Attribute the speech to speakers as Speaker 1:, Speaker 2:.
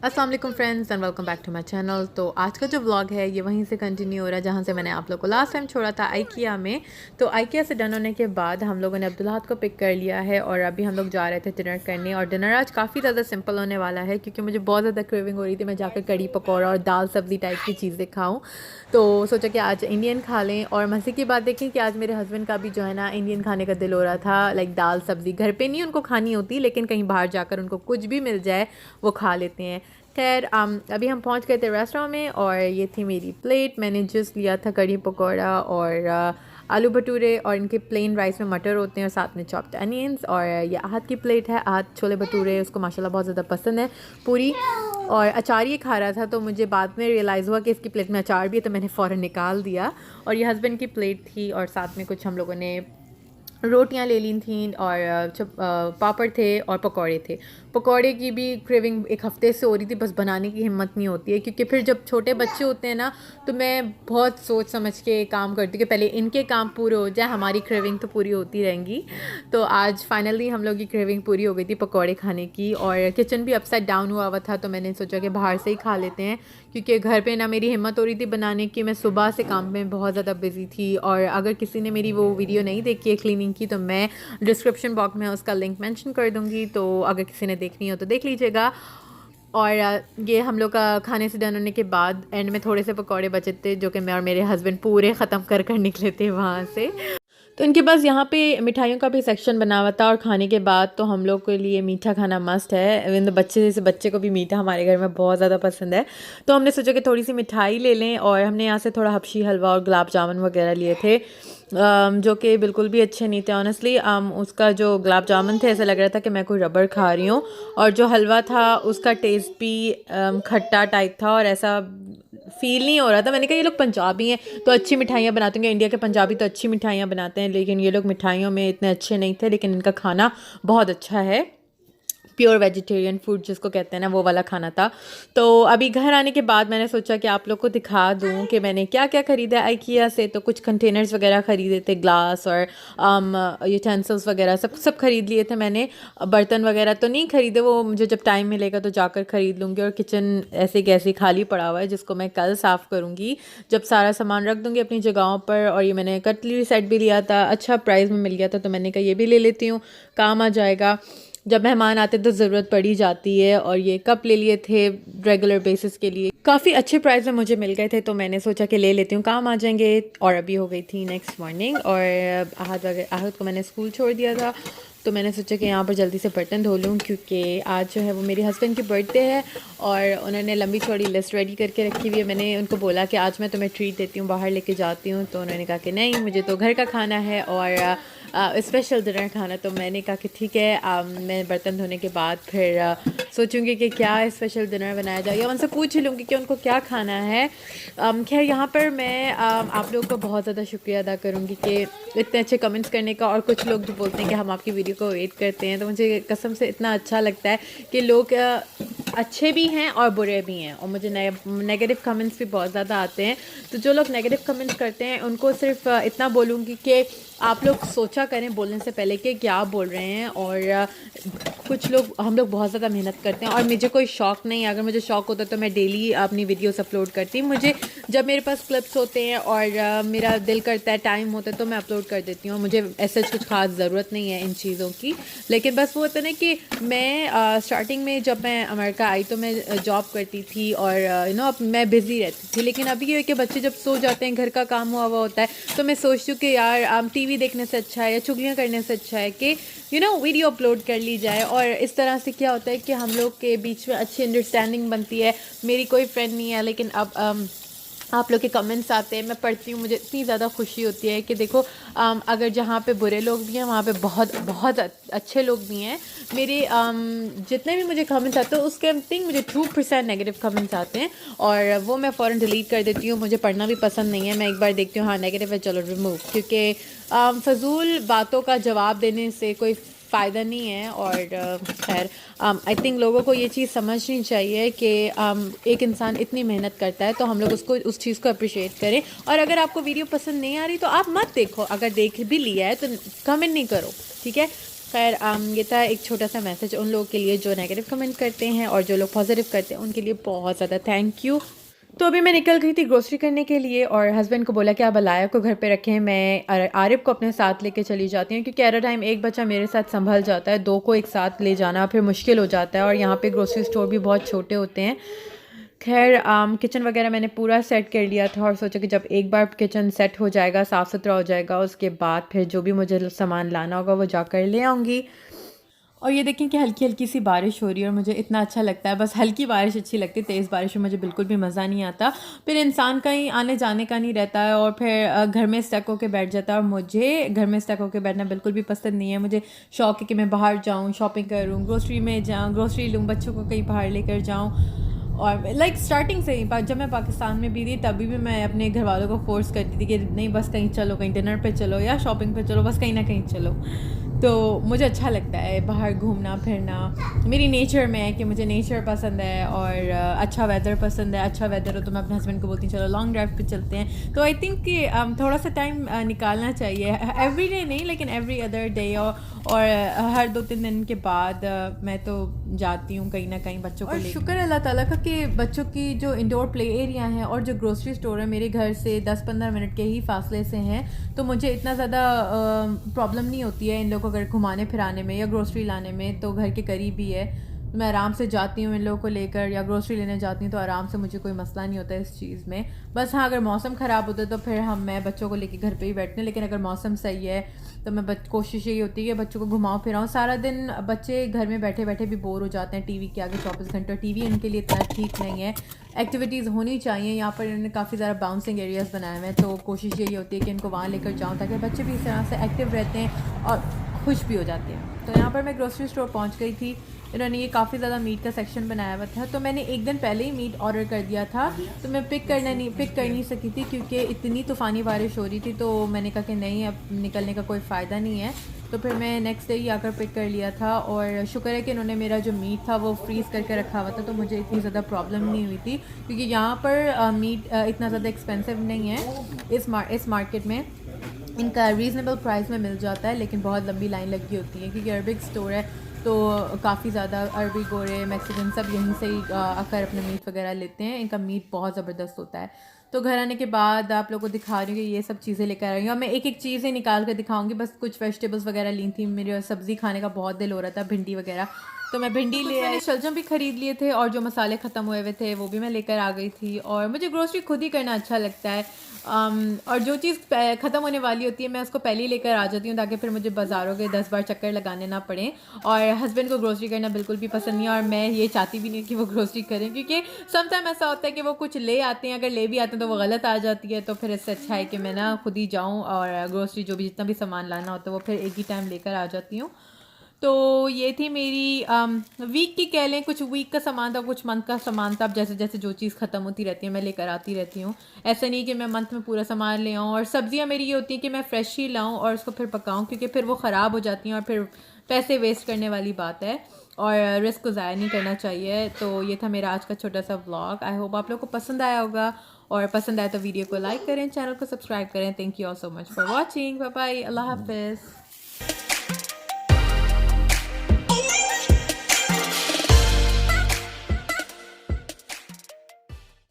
Speaker 1: अस्सलाम वालेकुम friends and welcome back to my channel. तो आज का जो व्लॉग है ये वहीं से कंटिन्यू हो रहा है जहाँ से मैंने आप लोग को लास्ट टाइम छोड़ा था आइकिया में। तो आइकिया से डन होने के बाद हम लोगों ने अब्दुल्लाहत को पिक कर लिया है और अभी हम लोग जा रहे थे डिनर करने। और डिनर आज काफ़ी ज़्यादा सिंपल होने वाला है क्योंकि मुझे बहुत ज़्यादा क्रेविंग हो रही थी मैं जाकर कड़ी पकौड़ा और दाल सब्ज़ी टाइप की चीज़ें खाऊँ। तो सोचा कि आज इंडियन खा लें। और मज़े की बात देखें कि आज मेरे हस्बैंड का भी जो है ना इंडियन खाने का दिल हो रहा था। लाइक दाल सब्ज़ी घर पे नहीं उनको खानी होती लेकिन कहीं बाहर जाकर उनको कुछ भी मिल जाए वो खा लेते हैं। खैर अभी हम पहुंच गए थे रेस्टोरेंट में और ये थी मेरी प्लेट। मैंने जस्ट लिया था कड़ी पकौड़ा और आलू भटूरे और इनके प्लेन राइस में मटर होते हैं और साथ में चॉप्ड अनियंस। और ये आहद की प्लेट है, आहद छोले भटूरे उसको माशाल्लाह बहुत ज़्यादा पसंद है पूरी। और अचार ये खा रहा था तो मुझे बाद में रियलाइज़ हुआ कि इसकी प्लेट में अचार भी है तो मैंने फ़ौरन निकाल दिया। और ये हस्बैंड की प्लेट थी और साथ में कुछ हम लोगों ने रोटियां ले ली थी और पापड़ थे और पकौड़े थे। पकौड़े की भी क्रेविंग एक हफ़्ते से हो रही थी, बस बनाने की हिम्मत नहीं होती है क्योंकि फिर जब छोटे बच्चे होते हैं ना तो मैं बहुत सोच समझ के काम करती हूँ कि पहले इनके काम पूरे हो जाए, हमारी क्रेविंग तो पूरी होती रहेंगी। तो आज फाइनली हम लोग की क्रेविंग पूरी हो गई थी पकौड़े खाने की। और किचन भी अपसाइड डाउन हुआ था तो मैंने सोचा कि बाहर से ही खा लेते हैं क्योंकि घर पे ना मेरी हिम्मत हो रही थी बनाने की। मैं सुबह से काम में बहुत ज़्यादा बिजी थी। और अगर किसी ने मेरी वो वीडियो नहीं देखी है क्लीनिंग की तो मैं डिस्क्रिप्शन बॉक्स में उसका लिंक मेंशन कर दूँगी, तो अगर किसी ने देखनी हो तो देख लीजिएगा। और ये हम लोग का खाने से डन होने के बाद एंड में थोड़े से पकौड़े बचे थे जो कि मैं और मेरे हस्बैंड पूरे ख़त्म कर कर निकले थे वहाँ से। तो इनके पास यहाँ पे मिठाइयों का भी सेक्शन बना हुआ था। और खाने के बाद तो हम लोग के लिए मीठा खाना मस्ट है। इवन बच्चे जैसे बच्चे को भी मीठा हमारे घर में बहुत ज़्यादा पसंद है तो हमने सोचा कि थोड़ी सी मिठाई ले लें। और हमने यहाँ से थोड़ा हबशी हलवा और गुलाब जामुन वगैरह लिए थे जो कि बिल्कुल भी अच्छे नहीं थे ऑनेस्टली। उसका जो गुलाब जामुन थे ऐसा लग रहा था कि मैं कोई रबड़ खा रही हूँ। और जो हलवा था उसका टेस्ट भी खट्टा टाइप था और ऐसा फील नहीं हो रहा था। मैंने कहा ये लोग पंजाबी हैं तो अच्छी मिठाइयाँ बनाते हैं, इंडिया के पंजाबी तो अच्छी मिठाइयाँ बनाते हैं लेकिन ये लोग मिठाइयों में इतने अच्छे नहीं थे। लेकिन इनका खाना बहुत अच्छा है, प्योर वेजिटेरियन फूड जिसको कहते हैं ना वो वाला खाना था। तो अभी घर आने के बाद मैंने सोचा कि आप लोग को दिखा दूं कि मैंने क्या क्या ख़रीदा है आइकिया से। तो कुछ कंटेनर्स वगैरह ख़रीदे थे, ग्लास और यूटेंसिल्स वगैरह सब ख़रीद लिए थे मैंने। बर्तन वगैरह तो नहीं ख़रीदे, वो मुझे जब टाइम मिलेगा तो जाकर ख़रीद लूँगी। और किचन ऐसे कैसे खाली पड़ा हुआ है जिसको मैं कल साफ़ करूँगी जब सारा सामान रख दूँगी अपनी जगहों पर। और ये मैंने कटलरी सेट भी लिया था, अच्छा प्राइस में मिल गया था तो मैंने कहा ये भी ले लेती हूँ, काम आ जाएगा जब मेहमान आते तो ज़रूरत पड़ी जाती है। और ये कप ले लिए थे रेगुलर बेसिस के लिए, काफ़ी अच्छे प्राइस में मुझे मिल गए थे तो मैंने सोचा कि ले लेती हूँ, काम आ जाएंगे। और अभी हो गई थी नेक्स्ट मॉर्निंग और आहद को मैंने स्कूल छोड़ दिया था तो मैंने सोचा कि यहाँ पर जल्दी से बर्तन धो लूँ क्योंकि आज जो है वो मेरे हस्बैंड की बर्थडे है और उन्होंने लंबी चौड़ी लिस्ट रेडी करके रखी हुई है। मैंने उनको बोला कि आज मैं तुम्हें ट्रीट देती हूँ, बाहर लेके जाती हूँ, तो उन्होंने कहा कि नहीं मुझे तो घर का खाना है और स्पेशल डिनर खाना। तो मैंने कहा कि ठीक है, मैं बर्तन धोने के बाद फिर सोचूंगी कि क्या स्पेशल डिनर बनाया जाए या उनसे पूछ लूँगी कि उनको क्या खाना है। खैर यहाँ पर मैं आप लोगों का बहुत ज़्यादा शुक्रिया अदा करूँगी कि इतने अच्छे कमेंट्स करने का। और कुछ लोग जो बोलते हैं कि हम आपकी वीडियो को वेट करते हैं तो मुझे कसम से इतना अच्छा लगता है कि लोग अच्छे भी हैं और बुरे भी हैं। और मुझे नेगेटिव कमेंट्स भी बहुत ज़्यादा आते हैं तो जो लोग नेगेटिव कमेंट्स करते हैं उनको सिर्फ इतना बोलूँगी कि आप लोग सोचा करें बोलने से पहले कि क्या बोल रहे हैं। और कुछ लोग हम लोग बहुत ज़्यादा मेहनत करते हैं और मुझे कोई शौक़ नहीं है। अगर मुझे शौक़ होता तो मैं डेली अपनी वीडियोस अपलोड करती। मुझे जब मेरे पास क्लिप्स होते हैं और मेरा दिल करता है, टाइम होता है तो मैं अपलोड कर देती हूँ। मुझे ऐसा कुछ ख़ास ज़रूरत नहीं है इन चीज़ों की। लेकिन बस वो होता है ना कि मैं स्टार्टिंग में जब मैं अमेरिका आई तो मैं जॉब करती थी और अब मैं बिज़ी रहती थी। लेकिन अभी ये है कि बच्चे जब सो जाते हैं, घर का काम हुआ होता है तो मैं सोचती हूँ कि यार टीवी देखने से अच्छा है या चुगलियाँ करने से अच्छा है कि वीडियो अपलोड कर ली जाए। और इस तरह से क्या होता है कि हम लोग के बीच में अच्छी अंडरस्टैंडिंग बनती है। मेरी कोई फ्रेंड नहीं है लेकिन अब आप लोग के कमेंट्स आते हैं, मैं पढ़ती हूँ, मुझे इतनी ज़्यादा खुशी होती है कि देखो अगर जहाँ पे बुरे लोग भी हैं वहाँ पे बहुत बहुत अच्छे लोग भी हैं। मेरे जितने भी मुझे कमेंट्स आते हैं उसके थिंक मुझे 2% नेगेटिव कमेंट्स आते हैं और वो मैं फ़ौरन डिलीट कर देती हूँ। मुझे पढ़ना भी पसंद नहीं है, मैं एक बार देखती हूँ हाँ नेगेटिव है चलो रिमूव, क्योंकि फ़जूल बातों का जवाब देने से कोई फ़ायदा नहीं है। और खैर आई थिंक लोगों को ये चीज़ समझनी चाहिए कि एक इंसान इतनी मेहनत करता है तो हम लोग उसको उस चीज़ को अप्रिशिएट करें। और अगर आपको वीडियो पसंद नहीं आ रही तो आप मत देखो, अगर देख भी लिया है तो कमेंट नहीं करो, ठीक है। खैर ये था एक छोटा सा मैसेज उन लोगों के लिए जो नेगेटिव कमेंट करते हैं, और जो लोग पॉजिटिव करते हैं उनके लिए बहुत ज़्यादा थैंक यू। तो अभी मैं निकल गई थी ग्रोसरी करने के लिए, और हस्बैंड को बोला कि आप अलाया को घर पे रखें, मैं आरिफ को अपने साथ लेके चली जाती हूँ, क्योंकि एट अ टाइम एक बच्चा मेरे साथ संभल जाता है, दो को एक साथ ले जाना फिर मुश्किल हो जाता है, और यहाँ पे ग्रोसरी स्टोर भी बहुत छोटे होते हैं। खैर किचन वगैरह मैंने पूरा सेट कर लिया था, और सोचा कि जब एक बार किचन सेट हो जाएगा, साफ़ सुथरा हो जाएगा, उसके बाद फिर जो भी मुझे सामान लाना होगा वो जाकर ले आऊँगी। और ये देखें कि हल्की हल्की सी बारिश हो रही है, और मुझे इतना अच्छा लगता है, बस हल्की बारिश अच्छी लगती है, तेज़ बारिश में मुझे बिल्कुल भी मज़ा नहीं आता। फिर इंसान कहीं आने जाने का नहीं रहता है, और फिर घर में स्टक होकर बैठ जाता है, और मुझे घर में स्टक होकर बैठना बिल्कुल भी पसंद नहीं है। मुझे शौक है कि मैं बाहर जाऊँ, शॉपिंग करूँ, ग्रोसरी में जाऊँ, ग्रोसरी लूँ, बच्चों को कहीं बाहर लेकर जाऊँ। और स्टार्टिंग से ही जब मैं पाकिस्तान में भी थी तभी भी मैं अपने घर वालों को फोर्स करती थी कि नहीं बस कहीं चलो, कहीं डिनर पे चलो या शॉपिंग पे चलो, बस कहीं ना कहीं चलो। तो मुझे अच्छा लगता है बाहर घूमना फिरना, मेरी नेचर में है कि मुझे नेचर पसंद है, और अच्छा वेदर पसंद है। अच्छा वेदर हो तो मैं अपने हस्बैंड को बोलती हूँ चलो लॉन्ग ड्राइव पे चलते हैं। तो आई थिंक कि थोड़ा सा टाइम निकालना चाहिए, एवरी डे नहीं लेकिन एवरी अदर डे, और हर 2-3 दिन के बाद मैं तो जाती हूँ कहीं ना कहीं बच्चों को। और शुक्र अल्लाह ताला का कि बच्चों की जो इंडोर प्ले एरिया है और जो ग्रोसरी स्टोर है मेरे घर से 10-15 मिनट के ही फासले से हैं, तो मुझे इतना ज़्यादा प्रॉब्लम नहीं होती है इन लोगों को अगर घुमाने फिराने में या ग्रोसरी लाने में। तो घर के करीब ही है, तो मैं आराम से जाती हूँ इन लोगों को लेकर, या ग्रोसरी लेने जाती हूँ तो आराम से, मुझे कोई मसला नहीं होता इस चीज़ में। बस हाँ, अगर मौसम ख़राब होता है तो फिर मैं बच्चों को लेकर घर पे ही बैठते हैं, लेकिन अगर मौसम सही है तो मैं कोशिश यही होती है कि बच्चों को घुमाऊँ फिराऊँ। सारा दिन बच्चे घर में बैठे बैठे भी बोर हो जाते हैं टीवी के आगे 24 घंटे, टीवी उनके लिए इतना ठीक नहीं है। एक्टिविटीज़ होनी चाहिए। यहाँ पर इन्होंने काफ़ी ज़्यादा बाउंसिंग एरियाज़ बनाए हुए हैं, तो कोशिश यही होती है कि इनको वहाँ लेकर जाऊँ ताकि बच्चे भी इस तरह से एक्टिव रहते हैं और खुश भी हो जाते हैं। तो यहाँ पर मैं ग्रोसरी स्टोर पहुँच गई थी। इन्होंने ये काफ़ी ज़्यादा मीट का सेक्शन बनाया हुआ था, तो मैंने एक दिन पहले ही मीट ऑर्डर कर दिया था, तो मैं पिक कर नहीं सकी थी क्योंकि इतनी तूफ़ानी बारिश हो रही थी। तो मैंने कहा कि नहीं, अब निकलने का कोई फ़ायदा नहीं है, तो फिर मैं नेक्स्ट डे ही आकर पिक कर लिया था। और शुक्र है कि इन्होंने मेरा जो मीट था वो फ्रीज़ करके रखा हुआ था, तो मुझे इतनी ज़्यादा प्रॉब्लम नहीं हुई थी, क्योंकि यहाँ पर मीट इतना ज़्यादा एक्सपेंसिव नहीं है। इस मार्केट में इनका रीज़नेबल प्राइस में मिल जाता है, लेकिन बहुत लंबी लाइन लगी होती है क्योंकि अरबिक स्टोर है, तो काफ़ी ज़्यादा अरबी गोरे मैक्सिकन सब यहीं से ही आकर अपने मीट वगैरह लेते हैं। इनका मीट बहुत ज़बरदस्त होता है। तो घर आने के बाद आप लोगों को दिखा रही हूँ कि ये सब चीज़ें लेकर आ रही हूँ, और मैं एक एक चीज़ ही निकाल कर दिखाऊंगी। बस कुछ वेजिटेबल्स वगैरह ली थी, मेरे सब्ज़ी खाने का बहुत दिल हो रहा था, भिंडी वगैरह, तो मैं भिंडी ले आई। शलजम भी ख़रीद लिए थे, और जो मसाले ख़त्म हुए हुए थे वो भी मैं लेकर आ गई थी। और मुझे ग्रोसरी खुद ही करना अच्छा लगता है, और जो चीज़ ख़त्म होने वाली होती है मैं उसको पहले ही लेकर आ जाती हूँ, ताकि फिर मुझे बाज़ारों के 10 बार चक्कर लगाने ना पड़े। और हस्बैंड को ग्रोसरी करना बिल्कुल भी पसंद नहीं है, और मैं ये चाहती भी नहीं कि वो ग्रोसरी करें, क्योंकि सम टाइम ऐसा होता है कि वो कुछ ले आते हैं, अगर ले भी आते हैं तो वो गलत आ जाती है। तो फिर इससे अच्छा है कि मैं ना खुद ही जाऊँ, और ग्रोसरी जो भी जितना भी सामान लाना होता है वो फिर एक ही टाइम लेकर आ जाती हूँ। तो ये थी मेरी वीक की कह लें, कुछ वीक का सामान था, कुछ मंथ का सामान था। अब जैसे जैसे जो चीज़ ख़त्म होती रहती है मैं लेकर आती रहती हूँ। ऐसा नहीं कि मैं मंथ में पूरा सामान ले आऊँ। और सब्ज़ियाँ मेरी ये होती हैं कि मैं फ़्रेश ही लाऊँ और उसको फिर पकाऊँ, क्योंकि फिर वो ख़राब हो जाती हैं और फिर पैसे वेस्ट करने वाली बात है, और रिस्क को ज़ाया नहीं करना चाहिए। तो ये था मेरा आज का छोटा सा व्लॉग। आई होप आप लोग को पसंद आया होगा, और पसंद आया तो वीडियो को लाइक करें, चैनल को सब्सक्राइब करें। Thank you all so much for watching. Bye bye, अल्लाह हाफिज़।